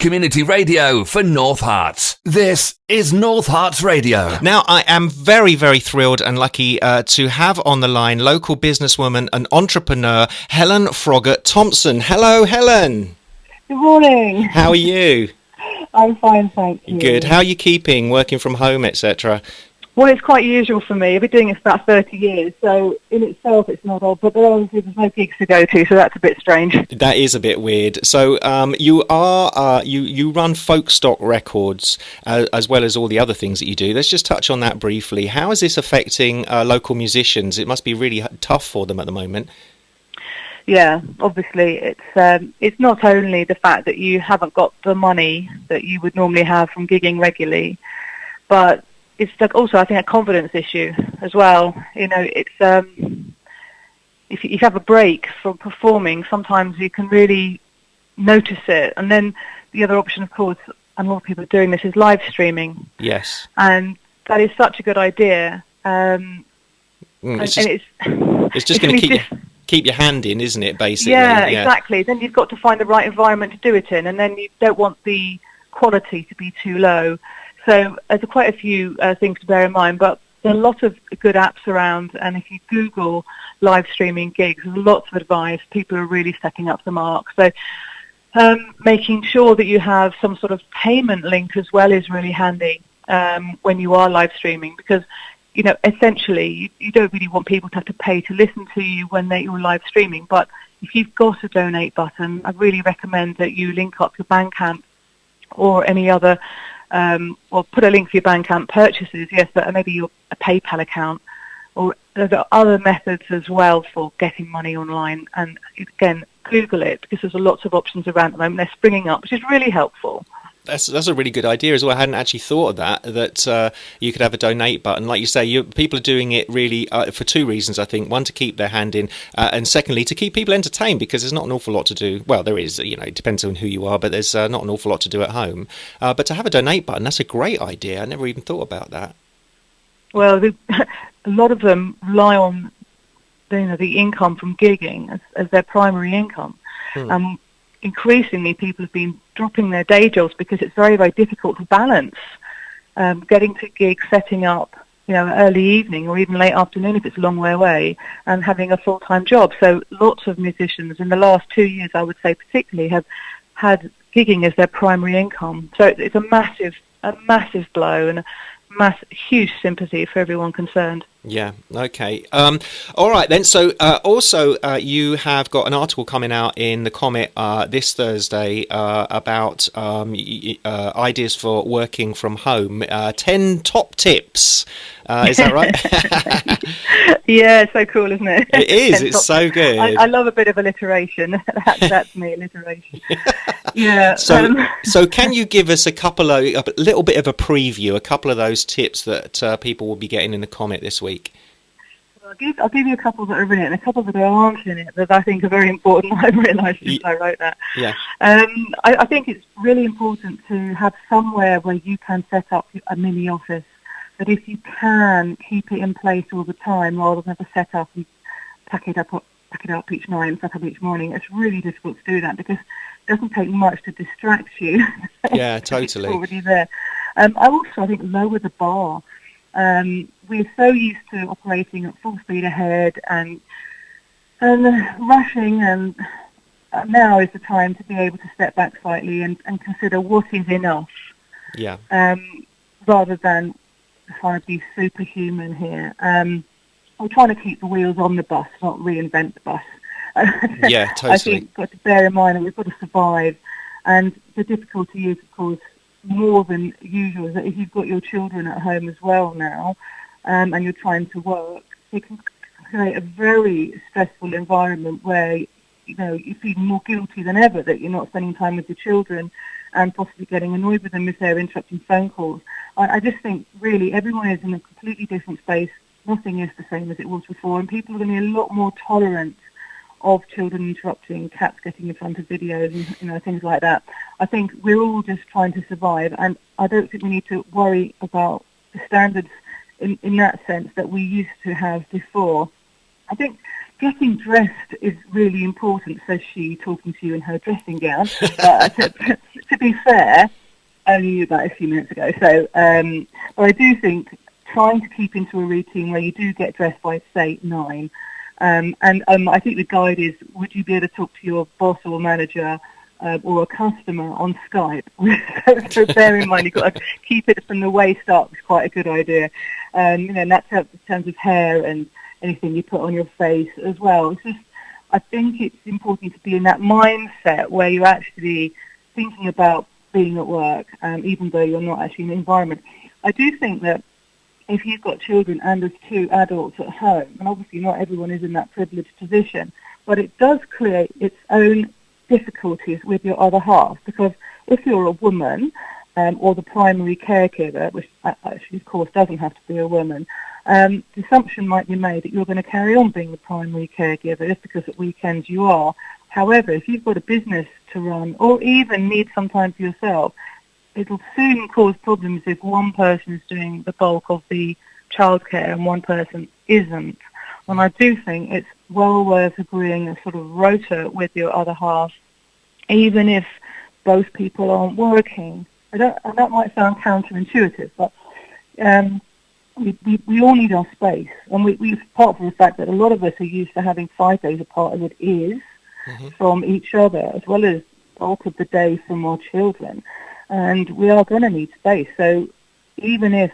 community radio for North Herts. This is North Herts Radio. Now, I am very, very thrilled and lucky to have on the line local businesswoman and entrepreneur Helen Froggett-Thompson. Hello, Helen. Good morning. How are you? I'm fine, thank you. Good. How are you keeping, working from home, etc.? Well, it's quite usual for me. I've been doing it for about 30 years, so in itself it's not odd, but there's no gigs to go to, so that's a bit strange. That is a bit weird. So you run Folkstock Records as well as all the other things that you do. Let's just touch on that briefly. How is this affecting local musicians? It must be really tough for them at the moment. Yeah, obviously it's not only the fact that you haven't got the money that you would normally have from gigging regularly, but it's also, I think, a confidence issue as well. You know, it's if you have a break from performing, sometimes you can really notice it. And then the other option, of course, and a lot of people are doing this, is live streaming. Yes. And that is such a good idea. It's just going to keep your hand in, isn't it, basically? Yeah, exactly. Then you've got to find the right environment to do it in, and then you don't want the quality to be too low. So there's quite a few things to bear in mind, but there are a lot of good apps around, and if you Google live streaming gigs, there's lots of advice. People are really stepping up the mark. So making sure that you have some sort of payment link as well is really handy when you are live streaming, because, you know, essentially you don't really want people to have to pay to listen to you when you're live streaming. But if you've got a donate button, I really recommend that you link up your Bandcamp or any other or put a link for your Bandcamp purchases, yes, but maybe a PayPal account, or there are other methods as well for getting money online. And again, Google it, because there's lots of options around at the moment. They're springing up, which is really helpful. That's a really good idea as well. I hadn't actually thought of that you could have a donate button. Like you say, people are doing it really for two reasons, I think. One, to keep their hand in, and secondly, to keep people entertained, because there's not an awful lot to do. Well, there is, you know, it depends on who you are, but there's not an awful lot to do at home. But to have a donate button, that's a great idea. I never even thought about that. Well, a lot of them rely on the income from gigging as their primary income. Increasingly, people have been dropping their day jobs because it's very, very difficult to balance getting to gigs, setting up, you know, early evening or even late afternoon if it's a long way away, and having a full-time job. So lots of musicians in the last 2 years, I would say particularly, have had gigging as their primary income. So it's a massive blow, and huge sympathy for everyone concerned. Yeah, okay. All right then, so also you have got an article coming out in the Comet this Thursday about ideas for working from home, 10 top tips. Is that right? Yeah, it's so cool, isn't it? It is, it's so good. I love a bit of alliteration. That's me, alliteration. Yeah. So can you give us a little bit of a preview, a couple of those tips that people will be getting in the Comet this week? I'll give you a couple that are in it and a couple that aren't in it that I think are very important. I've realised since I wrote that. Yeah. I think it's really important to have somewhere where you can set up a mini office. That if you can keep it in place all the time, rather than have to set up and pack it up each night and set up each morning, it's really difficult to do that because it doesn't take much to distract you. Yeah, totally. It's already there. I think lower the bar. We're so used to operating at full speed ahead and rushing, and now is the time to be able to step back slightly and consider what is enough. Yeah. Rather than trying to be superhuman here. We're trying to keep the wheels on the bus, not reinvent the bus. Yeah, totally. I think we've got to bear in mind that we've got to survive, and the difficulty is, of course, more than usual, is that if you've got your children at home as well now, and you're trying to work, it can create a very stressful environment where, you know, you feel more guilty than ever that you're not spending time with your children and possibly getting annoyed with them if they're interrupting phone calls. I just think really everyone is in a completely different space. Nothing is the same as it was before, and people are going to be a lot more tolerant of children interrupting, cats getting in front of videos, and, you know, things like that. I think we're all just trying to survive, and I don't think we need to worry about the standards in that sense that we used to have before. I think getting dressed is really important, says she, talking to you in her dressing gown. To be fair, I only knew about a few minutes ago. So, but I do think trying to keep into a routine where you do get dressed by, say, 9. And I think the guide is, would you be able to talk to your boss or manager or a customer on Skype? So bear in mind, you've got to keep it from the waist up. It's quite a good idea. And that's in terms of hair and anything you put on your face as well. It's just, I think it's important to be in that mindset where you're actually thinking about being at work, even though you're not actually in the environment. I do think that if you've got children and there's 2 adults at home, and obviously not everyone is in that privileged position, but it does create its own difficulties with your other half, because if you're a woman or the primary caregiver, which actually of course doesn't have to be a woman, the assumption might be made that you're going to carry on being the primary caregiver just because at weekends you are. However, if you've got a business to run or even need some time for yourself, it'll soon cause problems if one person is doing the bulk of the childcare and one person isn't. And I do think it's well worth agreeing a sort of rota with your other half, even if both people aren't working. And that might sound counterintuitive, but we all need our space. And we apart from the fact that a lot of us are used to having 5 days apart as it is from each other, as well as bulk of the day from our children. And we are going to need space. So even if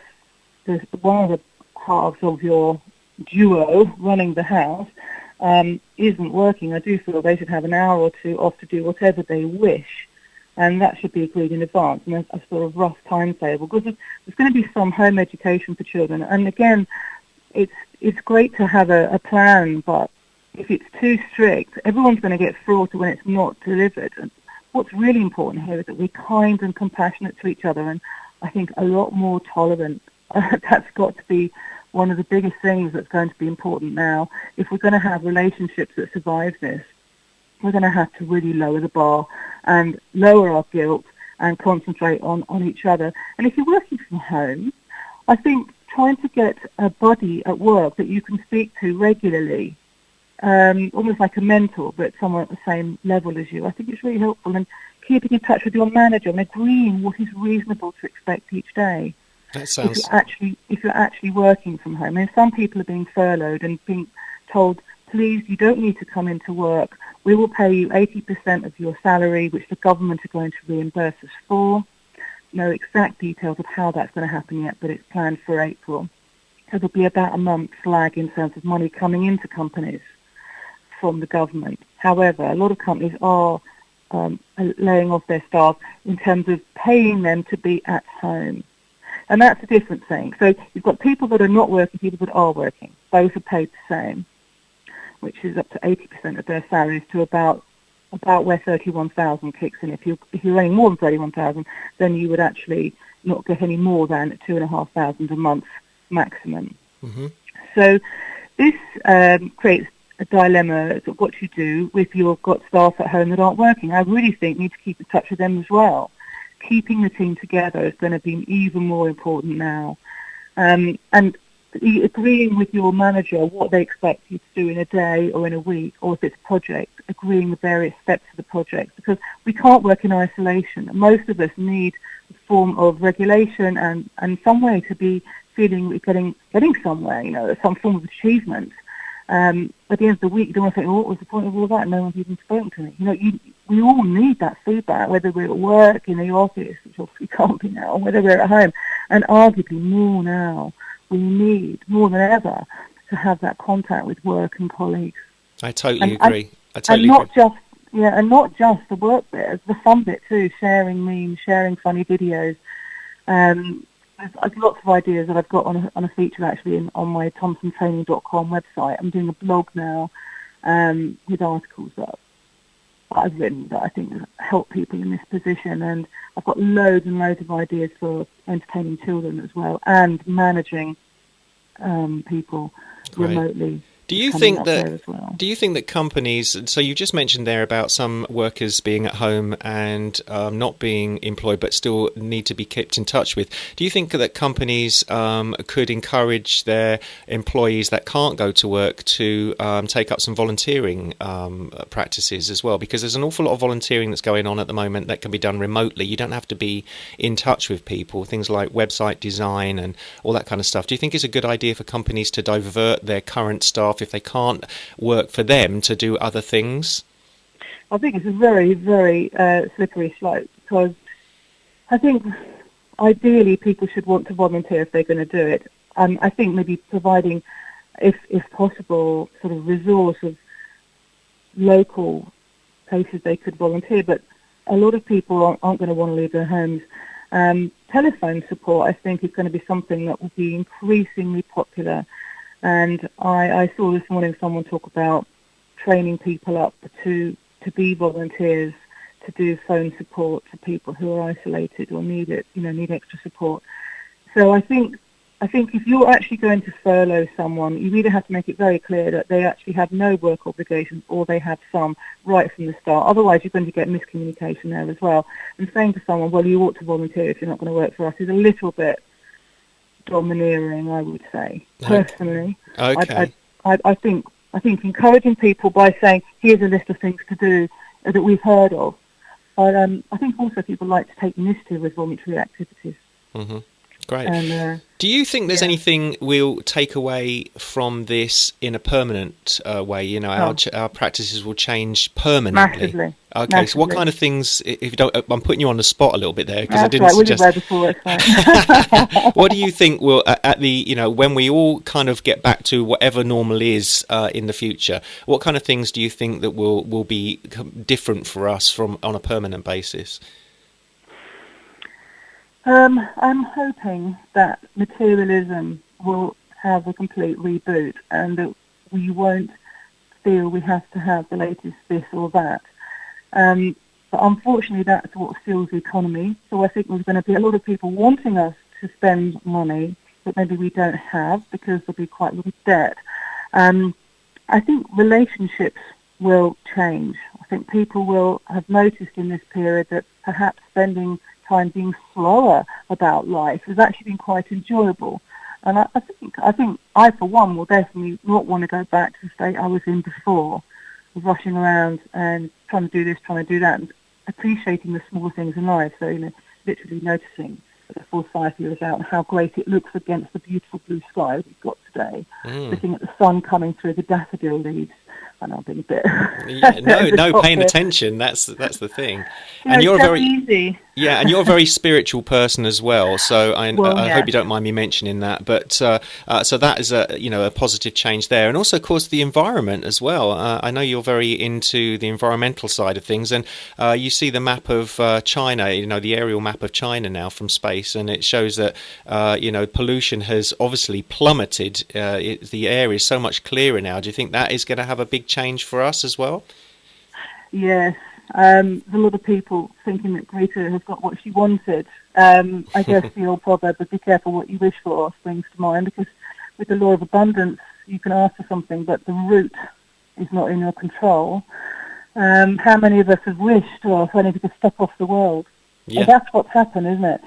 there's one of the halves of your duo running the house isn't working, I do feel they should have an hour or 2 off to do whatever they wish. And that should be agreed in advance, and a sort of rough timetable. Because there's going to be some home education for children. And again, it's great to have a plan, but if it's too strict, everyone's going to get fraught when it's not delivered. And what's really important here is that we're kind and compassionate to each other, and I think a lot more tolerant. That's got to be one of the biggest things that's going to be important now. If we're going to have relationships that survive this, we're going to have to really lower the bar and lower our guilt and concentrate on each other. And if you're working from home, I think trying to get a buddy at work that you can speak to regularly, almost like a mentor, but someone at the same level as you, I think it's really helpful. And keeping in touch with your manager and agreeing what is reasonable to expect each day. That sounds... If you're actually working from home. And some people are being furloughed and being told, please, you don't need to come into work. We will pay you 80% of your salary, which the government are going to reimburse us for. No exact details of how that's going to happen yet, but it's planned for April. So there'll be about a month's lag in terms of money coming into companies from the government. However, a lot of companies are laying off their staff in terms of paying them to be at home. And that's a different thing. So you've got people that are not working, people that are working. Both are paid the same, which is up to 80% of their salaries, to about where 31,000 kicks in. If you're earning more than 31,000, then you would actually not get any more than 2,500 a month maximum. Mm-hmm. So this creates a dilemma of what you do if you've got staff at home that aren't working. I really think you need to keep in touch with them as well. Keeping the team together is going to be even more important now. And agreeing with your manager what they expect you to do in a day or in a week, or if it's a project, agreeing the various steps of the project, because we can't work in isolation. Most of us need a form of regulation and some way to be feeling we're getting somewhere, some form of achievement. At the end of the week, you don't want to think, what was the point of all that? No one's even spoken to me. We all need that feedback, whether we're at work, in the office, which obviously can't be now, or whether we're at home. And arguably more now, we need, more than ever, to have that contact with work and colleagues. I totally agree. And not just the work bit, the fun bit too, sharing memes, sharing funny videos. There's lots of ideas that I've got on a feature actually on my thompsontraining.com website. I'm doing a blog now with articles that I've written that I think help people in this position, and I've got loads and loads of ideas for entertaining children as well and managing people remotely. Do you think that companies? So you just mentioned there about some workers being at home and not being employed, but still need to be kept in touch with. Do you think that companies could encourage their employees that can't go to work to take up some volunteering practices as well? Because there's an awful lot of volunteering that's going on at the moment that can be done remotely. You don't have to be in touch with people. Things like website design and all that kind of stuff. Do you think it's a good idea for companies to divert their current staff, if they can't work for them, to do other things? I think it's a very, very slippery slope, because I think ideally people should want to volunteer if they're going to do it. I think maybe providing, if possible, sort of resource of local places they could volunteer, but a lot of people aren't going to want to leave their homes. Telephone support, I think, is going to be something that will be increasingly popular. And I saw this morning someone talk about training people up to be volunteers, to do phone support to people who are isolated or need extra support. So I think if you're actually going to furlough someone, you either have to make it very clear that they actually have no work obligations, or they have some right from the start. Otherwise, you're going to get miscommunication there as well. And saying to someone, well, you ought to volunteer if you're not going to work for us, is a little bit domineering, I would say, personally. Okay. I think encouraging people by saying, here's a list of things to do that we've heard of. But I think also people like to take initiative with voluntary activities. Mm-hmm. Great. And, do you think there's anything we'll take away from this in a permanent way? You know, our practices will change permanently. Massively. Okay, Massively. so what kind of things, if you don't, I'm putting you on the spot a little bit there, because I That's didn't right. suggest. Before, it's fine. What do you think will, at the, you know, when we all kind of get back to whatever normal is in the future, what kind of things do you think that will be different for us from on a permanent basis? I'm hoping that materialism will have a complete reboot, and that we won't feel we have to have the latest this or that. But unfortunately, that's what fuels the economy. So I think there's going to be a lot of people wanting us to spend money that maybe we don't have, because there'll be quite a lot of debt. I think relationships will change. I think people will have noticed in this period that perhaps spending time being slower about life has actually been quite enjoyable. And I think I, for one, will definitely not want to go back to the state I was in before, of rushing around and trying to do this, trying to do that, and appreciating the small things in life. So, literally noticing that the Forsythia is out and how great it looks against the beautiful blue sky we've got today. Looking at the sun coming through the daffodil leaves. I know I'm being a bit... no, paying attention. That's the thing. And you're very easy. Yeah, and you're a very spiritual person as well. So I hope you don't mind me mentioning that. But so that is a positive change there, and also, of course, the environment as well. I know you're very into the environmental side of things, and you see the map of China. The aerial map of China now from space, and it shows that pollution has obviously plummeted. The air is so much clearer now. Do you think that is going to have a big change for us as well? Yes. There's a lot of people thinking that Greta has got what she wanted. I guess the old proverb of be careful what you wish for springs to mind, because with the law of abundance, you can ask for something, but the route is not in your control. How many of us have wished, or if only we could stop off the world? Yeah. And that's what's happened, isn't it?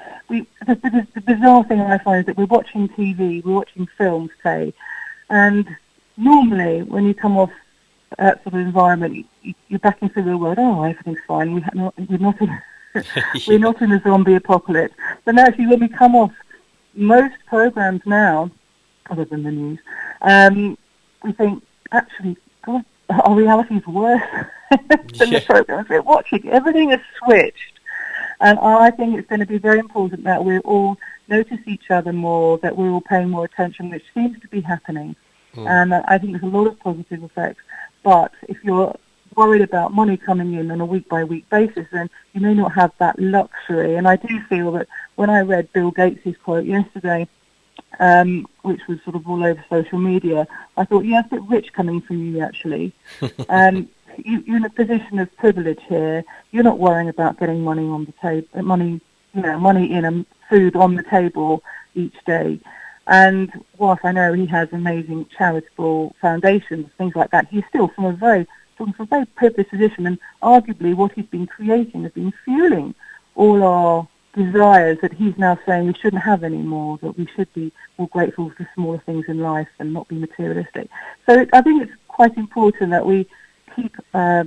The bizarre thing I find is that we're watching TV, we're watching films, say, and normally when you come off that sort of environment, you're back into the real world. Oh, everything's fine. We're not in a zombie apocalypse. But actually, when we come off most programs now, other than the news, we think, actually, God, our reality is worse than the programs we're watching. Everything is switched. And I think it's going to be very important that we all notice each other more, that we're all paying more attention, which seems to be happening. And I think there's a lot of positive effects. But if you're worried about money coming in on a week-by-week basis, then you may not have that luxury. And I do feel that when I read Bill Gates' quote yesterday, which was sort of all over social media, I thought, yeah, it's a bit rich coming from you, actually. You're in a position of privilege here. You're not worrying about getting money on the table, money in and food on the table each day. And whilst I know he has amazing charitable foundations, things like that, he's still from a very privileged position, and arguably what he's been creating has been fueling all our desires that he's now saying we shouldn't have anymore, that we should be more grateful for smaller things in life and not be materialistic. So I think it's quite important that we keep a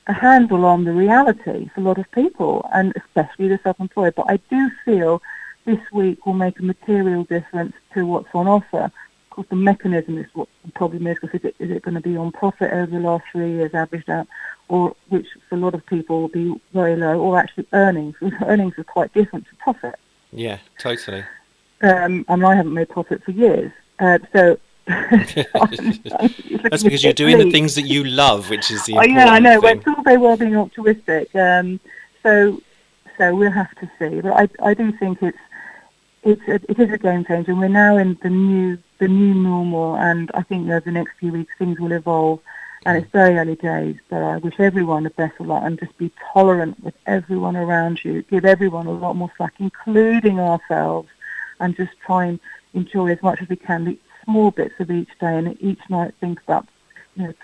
handle on the reality for a lot of people, and especially the self-employed. But I do feel this week will make a material difference to what's on offer. Of course, the mechanism is what the problem is, because is it going to be on profit over the last 3 years averaged out, or which for a lot of people will be very low, or actually earnings. Earnings are quite different to profit. Yeah, totally. I haven't made profit for years. So that's because you're doing the things that you love, which is the important I know. thing. It's all very well being altruistic. So we'll have to see. But I do think it is a game changer, and we're now in the new normal. And I think over the next few weeks things will evolve. And it's very early days, but I wish everyone the best of luck, and just be tolerant with everyone around you. Give everyone a lot more slack, including ourselves, and just try and enjoy as much as we can the small bits of each day, and each night think about,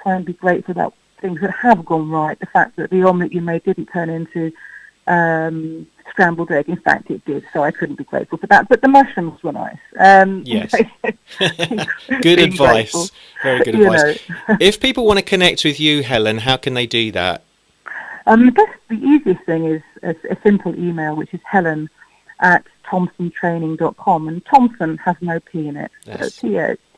try and be grateful about things that have gone right. The fact that the omelette you made didn't turn into scrambled egg. In fact, it did, so I couldn't be grateful for that. But the mushrooms were nice. Yes. Good advice. Grateful. Very good advice. If people want to connect with you, Helen, how can they do that? The easiest thing is a simple email, which is helen@thompsontraining.com, and Thompson has no P in it. Yes. So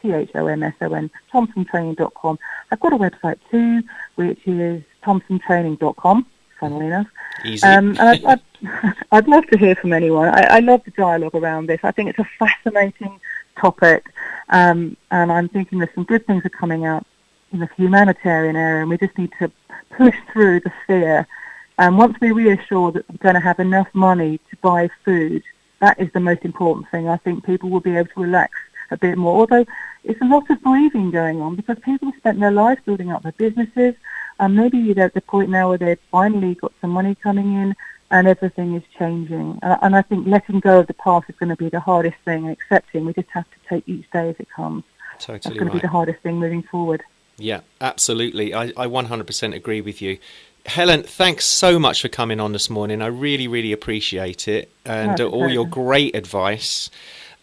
THOMSON, thompsontraining.com. I've got a website too, which is thompsontraining.com. Funnily enough. Easy. I'd love to hear from anyone. I love the dialogue around this. I think it's a fascinating topic, and I'm thinking there's some good things are coming out in the humanitarian area, and we just need to push through the fear. And once we reassure that we're going to have enough money to buy food, that is the most important thing. I think people will be able to relax a bit more, although it's a lot of grieving going on, because people have spent their lives building up their businesses, and maybe they're at the point now where they've finally got some money coming in and everything is changing. And I think letting go of the past is going to be the hardest thing, and accepting we just have to take each day as it comes. Totally. That's going to be the hardest thing moving forward. Yeah, absolutely. I 100% agree with you. Helen, thanks so much for coming on this morning. I really, really appreciate it, and all your great advice.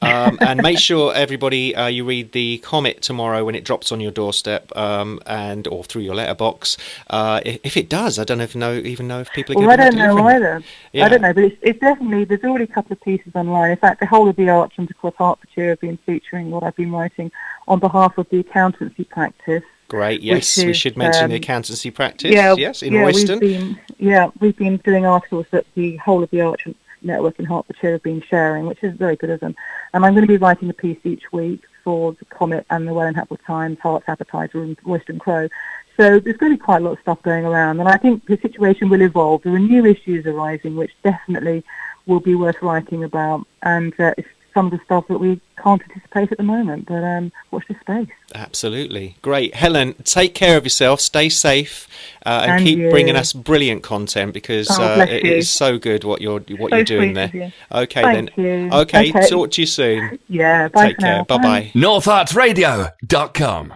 And make sure everybody you read the comet tomorrow when it drops on your doorstep, or through your letterbox. If it does, I don't even know if people are going to. I don't know either. Yeah. I don't know, but it's definitely, there's already a couple of pieces online. In fact, the whole of the archons across Hertfordshire have been featuring what I've been writing on behalf of the accountancy practice. Great, yes, we should mention the accountancy practice. Yes, in Royston. We've been doing articles that the whole of the archon network in Hertfordshire have been sharing, which is very good of them. And I'm going to be writing a piece each week for the Comet and the Welland Hatfield Times, Hearts Appetizer and Royston Crow. So there's going to be quite a lot of stuff going around, and I think the situation will evolve. There are new issues arising which definitely will be worth writing about, and it's some of the stuff that we can't anticipate at the moment, but watch this space. Absolutely. Great. Helen, take care of yourself, stay safe, and keep bringing us brilliant content, because it is so good what you're doing there. Okay, Thank you. Okay, talk to you soon. Yeah, bye take for care. now. Bye-bye. NorthHeartsRadio.com